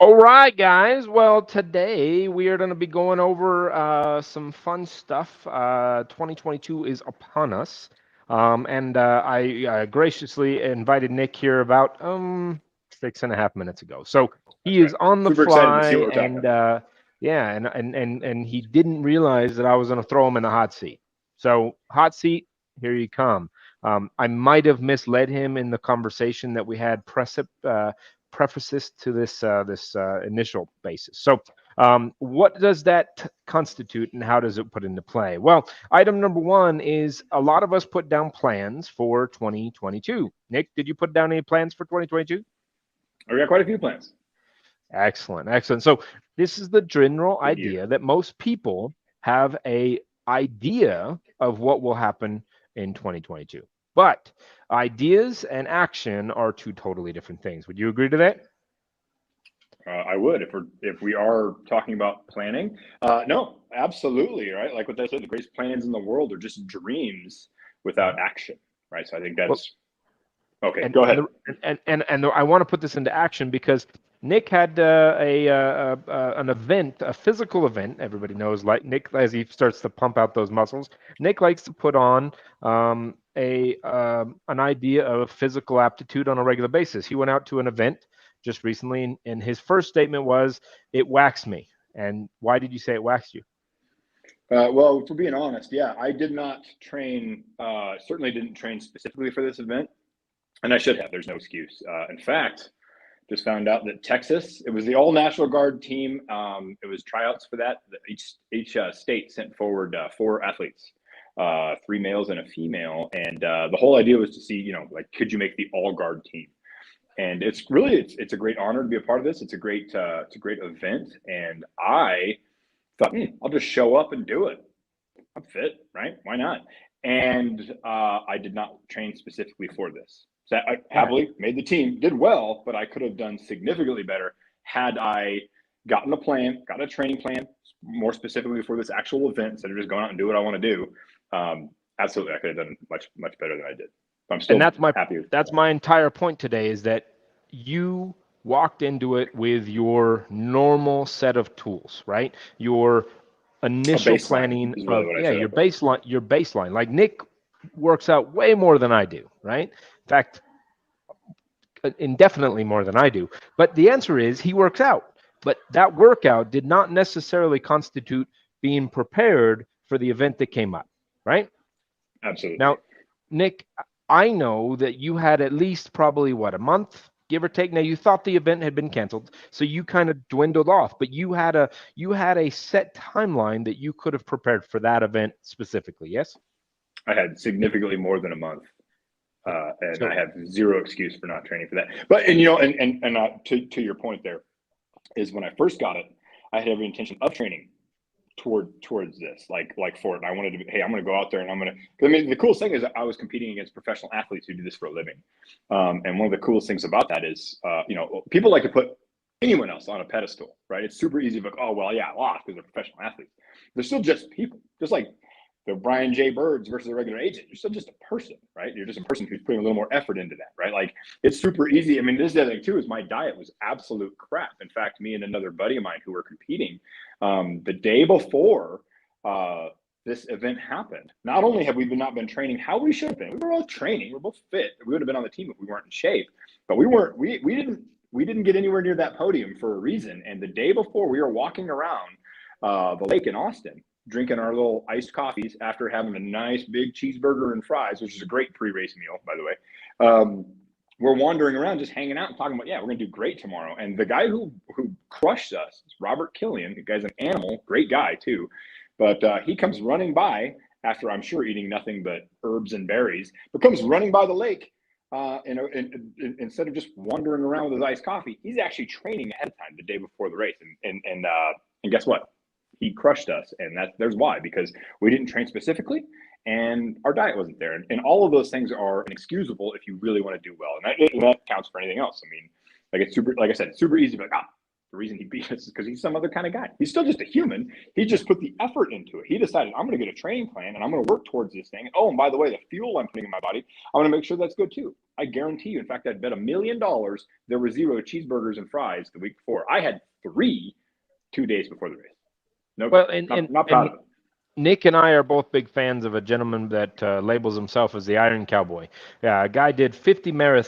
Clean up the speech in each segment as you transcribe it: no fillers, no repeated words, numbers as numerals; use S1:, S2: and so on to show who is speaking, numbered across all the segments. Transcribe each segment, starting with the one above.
S1: All right, guys. Well, today we are going to be going over some fun stuff. 2022 is upon us. And I graciously invited Nick here about 6.5 minutes ago. So
S2: That's
S1: he
S2: right.
S1: is on the
S2: Super excited to see
S1: fly,
S2: what we're talking
S1: and
S2: about.
S1: yeah, and he didn't realize that I was going to throw him in the hot seat. So, hot seat, here you come. I might have misled him in the conversation that we had prefaces to this initial basis. So, what does that constitute, and how does it put into play? Well, item number one is a lot of us put down plans for 2022. Nick, did you put down any plans for 2022?
S2: We got quite a few plans.
S1: Excellent, excellent. So this is the general
S2: Good year.
S1: idea that most people have a idea of what will happen in 2022. But ideas and action are two totally different things. Would you agree to that?
S2: I would if we are talking about planning. No, absolutely, right? Like what they said, the greatest plans in the world are just dreams without
S1: Mhm.
S2: action, right? So I think
S1: Well,
S2: that's okay.
S1: and
S2: Go
S1: and
S2: ahead.
S1: the, I want to put this into action because Nick had an event, a physical event. Everybody knows, like Nick, as he starts to pump out those muscles, Nick likes to put on a an idea of physical aptitude on a regular basis. He went out to an event just recently, and his first statement was, "It waxed me." And why did you say it waxed you?
S2: Well, for being honest, yeah, I did not train. Certainly didn't train specifically for this event, and I should have. There's no excuse. In fact, just found out that Texas, it was the all National Guard team. It was tryouts for that. Each state sent forward four athletes, three males and a female, and the whole idea was to see, like, could you make the all guard team? And it's a great honor to be a part of this. It's a great event, and I thought, I'll just show up and do it. I'm fit, right? Why not? And I did not train specifically for this. So I
S1: Okay.
S2: happily made the team, did well, but I could have done significantly better had I gotten a plan, got a training plan more specifically for this actual event instead of just going out and do what I want to do. Absolutely, I could have done much better than I did. But I'm
S1: And
S2: still happy with
S1: that's my entire point today is that you walked into it with your normal set of tools, right? Your
S2: a
S1: initial
S2: baseline
S1: planning
S2: is really
S1: of,
S2: what I
S1: yeah,
S2: showed up with.
S1: your baseline. Like Nick works out way more than I do, right? In fact, indefinitely more than I do. But the answer is he works out. But that workout did not necessarily constitute being prepared for the event that came up, right?
S2: Absolutely.
S1: Now, Nick, I know that you had at least probably what, a month, give or take. Now you thought the event had been canceled, so you kind of dwindled off, but you had a set timeline that you could have prepared for that event specifically. Yes.
S2: I had significantly more than a month,
S1: Yeah.
S2: and I
S1: So
S2: have zero excuse for not training for that. But and to your point there is when I first got it, I had every intention of training towards this, like for it. And I wanted to, hey, I'm going to go out there and I'm going to. I mean, the coolest thing is I was competing against professional athletes who do this for a living, and one of the coolest things about that is, people like to put anyone else on a pedestal, right? It's super easy, but oh well, yeah, I lost because they're professional athletes. They're still just people, just like the Brian J. Birds versus a regular agent. You're still just a person, right? You're just a person who's putting a little more effort into that, right? Like it's super easy. I mean, this is the other thing too, is my diet was absolute crap. In fact, me and another buddy of mine who were competing, the day before this event happened, not only have we not been training how we should have been, we were all training, we we're both fit. We would have been on the team if we weren't in shape, but we didn't get anywhere near that podium for a reason. And the day before, we were walking around the lake in Austin, drinking our little iced coffees after having a nice big cheeseburger and fries, which is a great pre-race meal, by the way. We're wandering around just hanging out and talking about, yeah, we're going to do great tomorrow. And the guy who crushed us is Robert Killian. The guy's an animal, great guy too. But he comes running by after, I'm sure, eating nothing but herbs and berries, but comes running by the lake. Instead of just wandering around with his iced coffee, he's actually training ahead of time the day before the race. And guess what? He crushed us, and there's why, because we didn't train specifically and our diet wasn't there, and all of those things are inexcusable if you really want to do well, and that counts for anything else. I mean, like it's super, like I said, it's super easy to be like, The reason he beat us is because he's some other kind of guy. He's still just a human. He just put the effort into it. He decided, I'm going to get a training plan and I'm going to work towards this thing. Oh, and by the way, the fuel I'm putting in my body, I'm going to make sure that's good too. I guarantee you. In fact, I'd bet $1 million there were 0 cheeseburgers and fries the week before. I had 3 2 days before the race. No,
S1: Well,
S2: not proud of it.
S1: Nick and I are both big fans of a gentleman that labels himself as the Iron Cowboy. Yeah, a guy did 50 Ironman,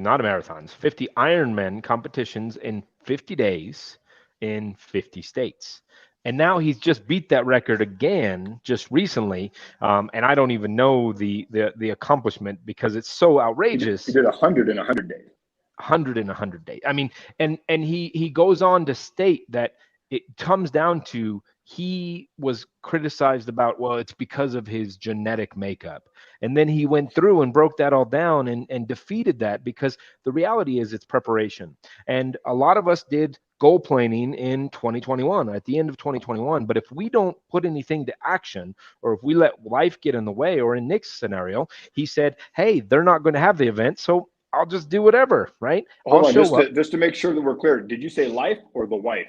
S1: not marathons, 50 Ironman competitions in 50 days in 50 states. And now he's just beat that record again just recently. And I don't even know the accomplishment because it's so outrageous.
S2: He did 100 in 100 days.
S1: 100 in 100 days. I mean, and he goes on to state that it comes down to he was criticized about, well, it's because of his genetic makeup. And then he went through and broke that all down and defeated that, because the reality is it's preparation. And a lot of us did goal planning in 2021, at the end of 2021. But if we don't put anything to action, or if we let life get in the way, or in Nick's scenario, he said, hey, they're not going to have the event, so I'll just do whatever, right?
S2: Hold on, just to make sure that we're clear. Did you say life or the wife?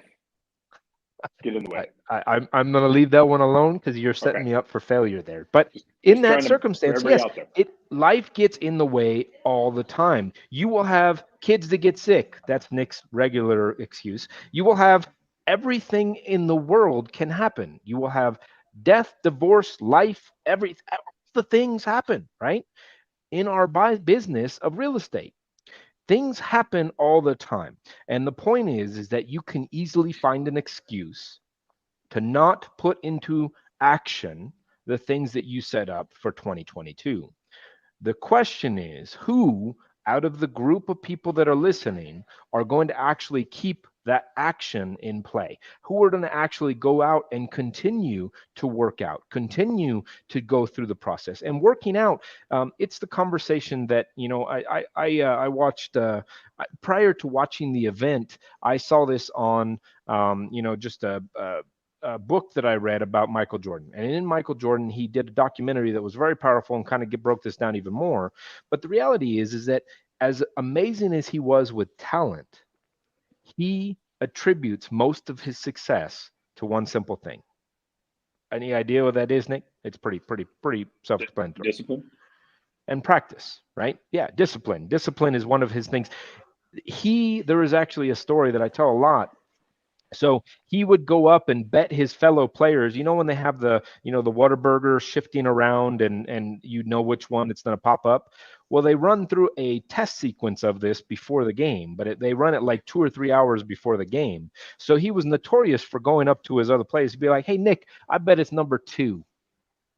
S2: Get in the way.
S1: I'm going to leave that one alone because you're setting me up for failure there. But in that circumstance, yes, life gets in the way all the time. You will have kids that get sick. That's Nick's regular excuse. You will have everything in the world can happen. You will have death, divorce, life, the things happen, right? In our business of real estate. Things happen all the time. And the point is that you can easily find an excuse to not put into action the things that you set up for 2022. The question is, who out of the group of people that are listening are going to actually keep that action in play? Who are going to actually go out and continue to work out, continue to go through the process? And working out, it's the conversation that, I watched prior to watching the event. I saw this on, just a book that I read about Michael Jordan. And in Michael Jordan, he did a documentary that was very powerful and kind of broke this down even more. But the reality is that as amazing as he was with talent, he attributes most of his success to one simple thing. Any idea what that is, Nick? It's pretty self-explanatory.
S2: Discipline
S1: and practice, right? Yeah, discipline. Discipline is one of his things. There is actually a story that I tell a lot. So he would go up and bet his fellow players, when they have the Whataburger shifting around and which one it's going to pop up. Well, they run through a test sequence of this before the game, but they run it like 2 or 3 hours before the game. So he was notorious for going up to his other players to be like, hey, Nick, I bet it's number 2.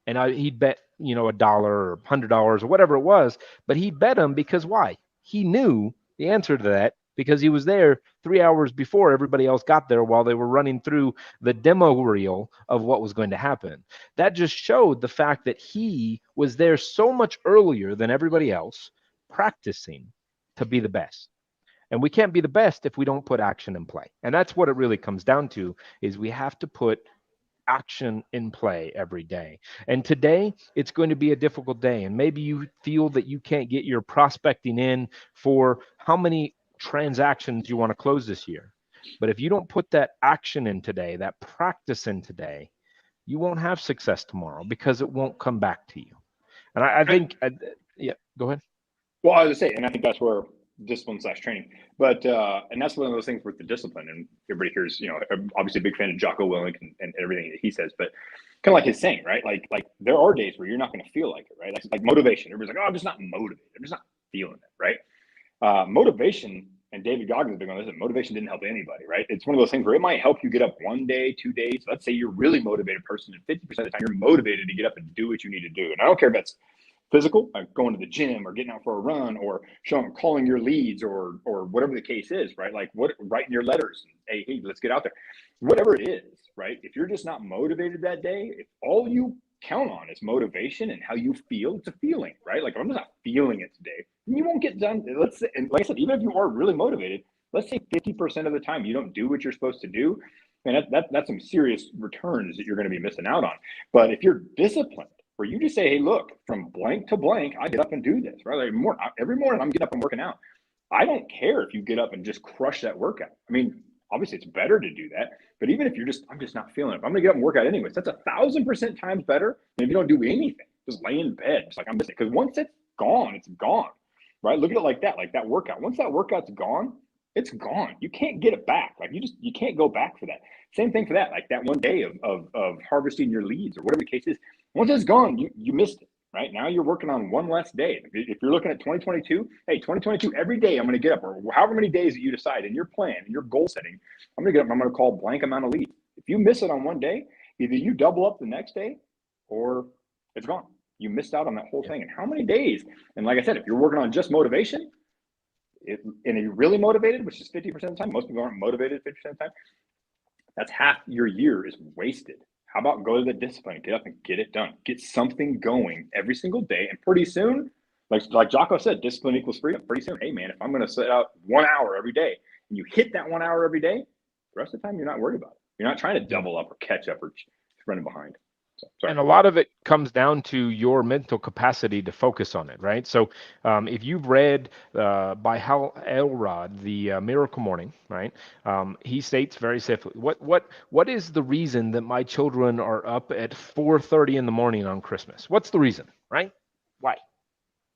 S1: And he'd bet, $1 or $100 or whatever it was, but he bet him because why? He knew the answer to that, because he was there 3 hours before everybody else got there while they were running through the demo reel of what was going to happen. That just showed the fact that he was there so much earlier than everybody else, practicing to be the best. And we can't be the best if we don't put action in play. And that's what it really comes down to, is we have to put action in play every day. And today it's going to be a difficult day. And maybe you feel that you can't get your prospecting in for how many transactions you want to close this year. But if you don't put that action in today, that practice in today, you won't have success tomorrow, because it won't come back to you. And I think, go ahead.
S2: Well, I was going to say, and I think that's where discipline/training, but and that's one of those things with the discipline. And everybody here's, obviously a big fan of Jocko Willink and everything that he says, but kind of like his saying, right? Like there are days where you're not going to feel like it, right? Like motivation. Everybody's like, oh, I'm just not motivated. I'm just not feeling it, right? Motivation, and David Goggins is big on this, motivation didn't help anybody, right? It's one of those things where it might help you get up 1 day, 2 days. Let's say you're a really motivated person, and 50% of the time you're motivated to get up and do what you need to do. And I don't care if that's physical, like going to the gym or getting out for a run, or calling your leads, or whatever the case is, right? Like writing your letters, and, hey, let's get out there. Whatever it is, right? If you're just not motivated that day, if all you count on is motivation and how you feel, it's a feeling, right? Like, if I'm just not feeling it today, you won't get done. Let's say, and like I said, even if you are really motivated, let's say 50% of the time you don't do what you're supposed to do, and that's some serious returns that you're going to be missing out on. But if you're disciplined, where you just say, hey, look, from blank to blank, I get up and do this, right? Like every morning I'm getting up and working out. I don't care if you get up and just crush that workout. I mean, obviously it's better to do that, but even if I'm just not feeling it. If I'm gonna get up and work out anyways, that's 1,000% times better than if you don't do anything. Just lay in bed, just like I'm missing. Because once it's gone, right? Look at it like that, workout. Once that workout's gone, it's gone. You can't get it back. Like you can't go back for that. Same thing for that. Like that one day of harvesting your leads or whatever the case is. Once it's gone, you missed it. Right now, you're working on one less day. If you're looking at 2022, hey, 2022, every day I'm going to get up, or however many days that you decide in your plan, in your goal setting, I'm going to get up. I'm going to call blank amount of leads. If you miss it on one day, either you double up the next day, or it's gone. You missed out on that whole thing. And how many days? And like I said, if you're working on just motivation, and you're really motivated, which is 50% of the time, most people aren't motivated 50% of the time. That's half your year is wasted. How about go to the discipline, get up and get it done, get something going every single day. And pretty soon, like Jocko said, discipline equals freedom. Pretty soon, hey man, if I'm going to set out 1 hour every day and you hit that 1 hour every day, the rest of the time, you're not worried about it. You're not trying to double up or catch up or running behind. So,
S1: and a lot of it comes down to your mental capacity to focus on it, right? So if you've read by Hal Elrod, the Miracle Morning, right? He states very simply, what is the reason that my children are up at 4:30 in the morning on Christmas? What's the reason, right? Why?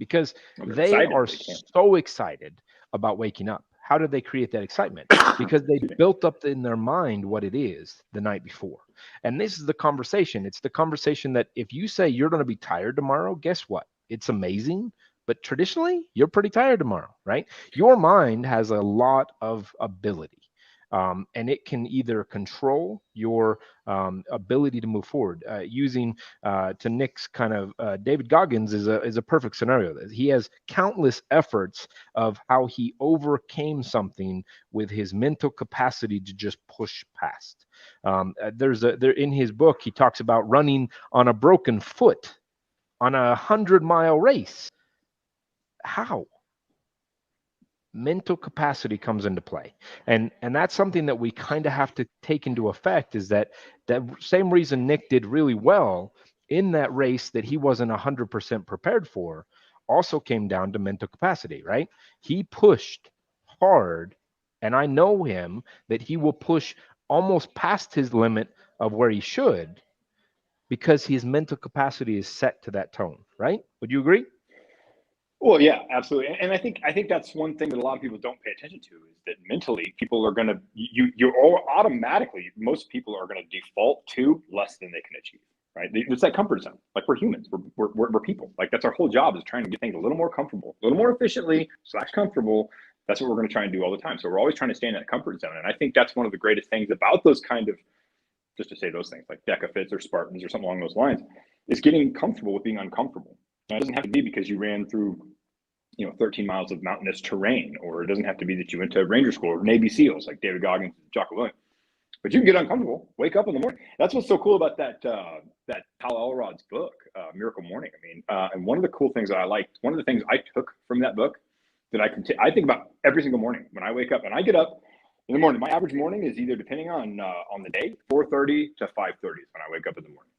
S1: Because they are so excited about waking up. How did they create that excitement? Because they built up in their mind what it is the night before. And this is the conversation. It's the conversation that if you say you're going to be tired tomorrow, guess what? It's amazing. But traditionally, you're pretty tired tomorrow, right? Your mind has a lot of ability. And it can either control your ability to move forward. Using to Nick's kind of David Goggins is a perfect scenario. He has countless efforts of how he overcame something with his mental capacity to just push past. There in his book he talks about running on a broken foot on a 100-mile race. How? Mental capacity comes into play, and that's something that we kind of have to take into effect. Is that same reason Nick did really well in that race that he wasn't 100% prepared for also came down to mental capacity, right? He pushed hard, and I know him that he will push almost past his limit of where he should, because his mental capacity is set to that tone, right? Would you agree?
S2: Well, yeah, absolutely. And I think that's one thing that a lot of people don't pay attention to is that mentally people are going to, you're automatically, most people are going to default to less than they can achieve, right? It's that comfort zone. Like we're humans, we're people. Like that's our whole job, is trying to get things a little more comfortable, a little more efficiently / comfortable. That's what we're going to try and do all the time. So we're always trying to stay in that comfort zone. And I think that's one of the greatest things about those kind of, just to say those things like Decafits or Spartans or something along those lines, is getting comfortable with being uncomfortable. Now, it doesn't have to be because you ran through 13 miles of mountainous terrain, or it doesn't have to be that you went to Ranger School or Navy SEALs like David Goggins and Jocko Willink. But you can get uncomfortable, wake up in the morning. That's what's so cool about that Hal Elrod's book, Miracle Morning. I mean, and one of the cool things that I liked, one of the things I took from that book that I think about every single morning when I wake up. And I get up in the morning. My average morning is either, depending on the day, 4:30 to 5:30 is when I wake up in the morning.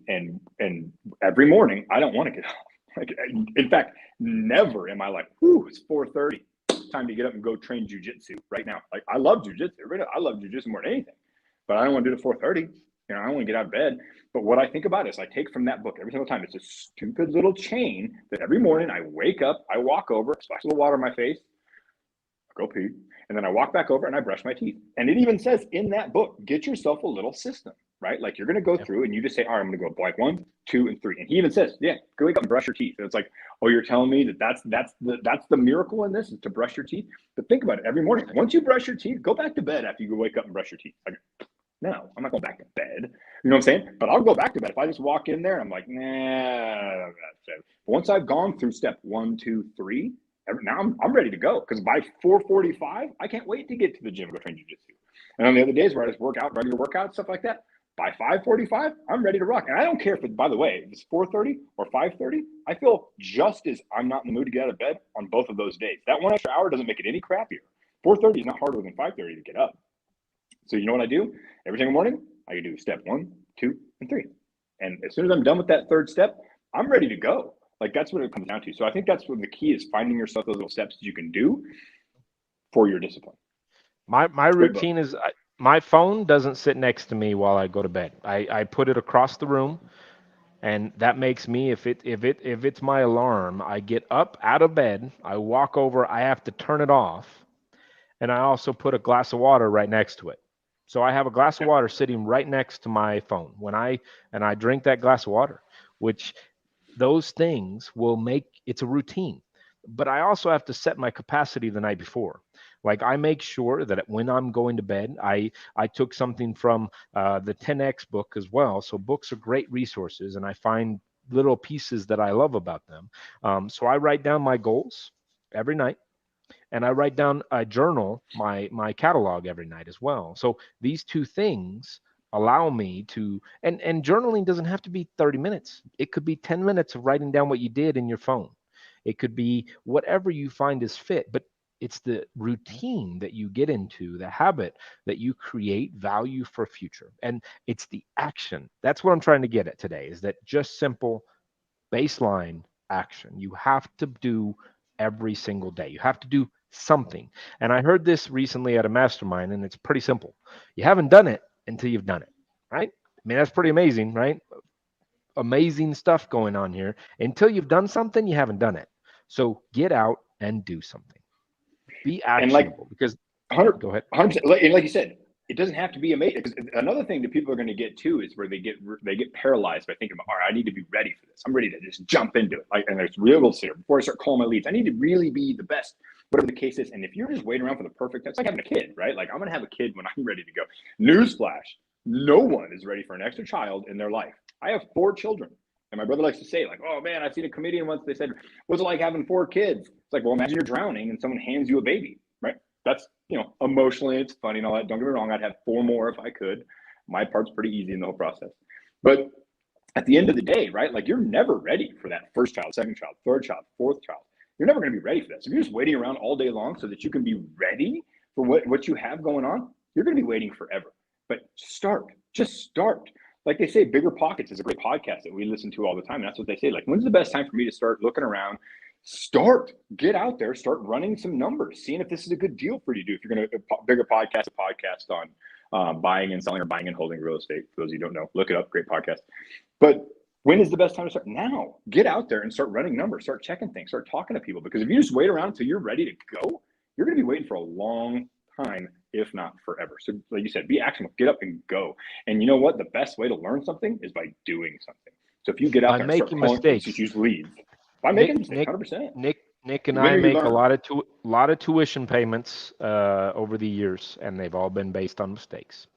S2: And every morning I don't want to get up. Like, in fact, never am I like, "Ooh, it's 4:30, time to get up and go train jujitsu right now." Like, I love jujitsu. I love jujitsu more than anything, but I don't want to do it at 4:30. I don't want to get out of bed. But what I think about is I take from that book every single time. It's a stupid little chain that every morning I wake up, I walk over, splash a little water in my face, I go pee, and then I walk back over and I brush my teeth. And it even says in that book, get yourself a little system. Right? Like you're going to go through and you just say, all right, I'm going to go like 1, 2, and 3. And he even says, yeah, go wake up and brush your teeth. And it's like, oh, you're telling me that's the miracle in this, is to brush your teeth. But think about it every morning. Once you brush your teeth, go back to bed after you go wake up and brush your teeth. Like, no, I'm not going back to bed. You know what I'm saying? But I'll go back to bed. If I just walk in there, I'm like, nah. But once I've gone through step 1, 2, 3, now I'm ready to go. Because by 4:45, I can't wait to get to the gym and go train jiu-jitsu. And on the other days where I just work out, regular workouts, stuff like that, by 5:45, I'm ready to rock. And I don't care if it, by the way, if it's 4:30 or 5:30, I feel just as I'm not in the mood to get out of bed on both of those days. That 1 extra hour doesn't make it any crappier. 4:30 is not harder than 5:30 to get up. So you know what I do? Every single morning, I do step 1, 2, and 3. And as soon as I'm done with that third step, I'm ready to go. Like that's what it comes down to. So I think that's what the key is, finding yourself those little steps that you can do for your discipline.
S1: My
S2: Great book.
S1: routine is my phone doesn't sit next to me while I go to bed. I put it across the room, and that makes me, if it's my alarm, I get up out of bed, I walk over, I have to turn it off, and I also put a glass of water right next to it. So I have a glass of water sitting right next to my phone when I drink that glass of water, which those things will make it's a routine. But I also have to set my capacity the night before. Like I make sure that when I'm going to bed, I took something from the 10x book as well. So books are great resources, and I find little pieces that I love about them. So I write down my goals every night, and I write down, I journal my catalog every night as well. So these two things allow me to, and journaling doesn't have to be 30 minutes. It could be 10 minutes of writing down what you did in your phone. It could be whatever you find is fit, but it's the routine that you get into, the habit that you create value for future. And it's the action. That's what I'm trying to get at today, is that just simple baseline action. You have to do every single day. You have to do something. And I heard this recently at a mastermind, and it's pretty simple. You haven't done it until you've done it, right? I mean, that's pretty amazing, right? Amazing stuff going on here. Until you've done something, you haven't done it. So get out and do something. Be
S2: And like
S1: actionable, because
S2: 100,
S1: go ahead.
S2: 100%, and like you said, it doesn't have to be amazing. Because another thing that people are going to get too is where they get paralyzed by thinking about, all right, I need to be ready for this. I'm ready to just jump into it. Like, and there's real goals here. Before I start calling my leads, I need to really be the best, whatever the case is. And if you're just waiting around for the perfect, that's like having a kid, right? Like I'm going to have a kid when I'm ready to go. Newsflash: no one is ready for an extra child in their life. I have 4 children. And my brother likes to say, like, oh man, I've seen a comedian once. They said, what's it like having 4 kids? It's like, well, imagine you're drowning and someone hands you a baby, right? That's, emotionally it's funny and all that. Don't get me wrong, I'd have 4 more if I could. My part's pretty easy in the whole process. But at the end of the day, right, like you're never ready for that first child, second child, third child, fourth child. You're never going to be ready for that. So if you're just waiting around all day long so that you can be ready for what you have going on, you're going to be waiting forever. But just start. Like they say, Bigger Pockets is a great podcast that we listen to all the time. And that's what they say. Like, when's the best time for me to start looking around? Get out there, start running some numbers, seeing if this is a good deal for you to do. If you're going to Bigger Podcast, a podcast on buying and selling or buying and holding real estate. For those of you who don't know, look it up. Great podcast. But when is the best time to start? Now. Get out there and start running numbers, start checking things, start talking to people. Because if you just wait around until you're ready to go, you're going to be waiting for a long time, if not forever. So like you said, be actionable, get up and go. And you know what? The best way to learn something is by doing something. So if you get out there and start calling, just use leads. By making mistakes, 100%.
S1: Nick and I make a lot of tuition payments over the years, and they've all been based on mistakes.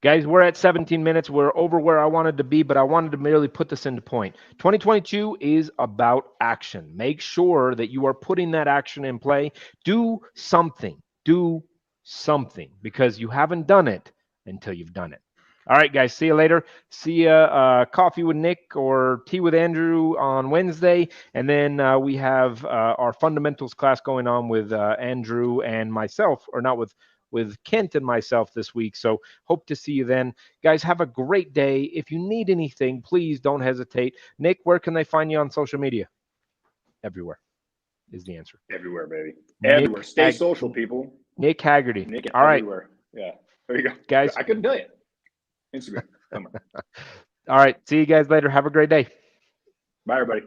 S1: Guys, we're at 17 minutes. We're over where I wanted to be, but I wanted to merely put this into point. 2022 is about action. Make sure that you are putting that action in play. Do something. Do something, because you haven't done it until you've done it. All right, guys, see you later. See you coffee with Nick or tea with Andrew on Wednesday. And then we have our fundamentals class going on with Andrew and myself, or not with Kent and myself this week. So hope to see you then. Guys, have a great day. If you need anything, please don't hesitate. Nick, where can they find you on social media? Everywhere is the answer.
S2: Everywhere, baby. Everywhere. Stay social, people.
S1: Nick Haggerty.
S2: Nick
S1: all
S2: everywhere. Right. Yeah. There you go.
S1: Guys.
S2: I couldn't tell you. Instagram. Come on.
S1: All right. See you guys later. Have a great day.
S2: Bye, everybody.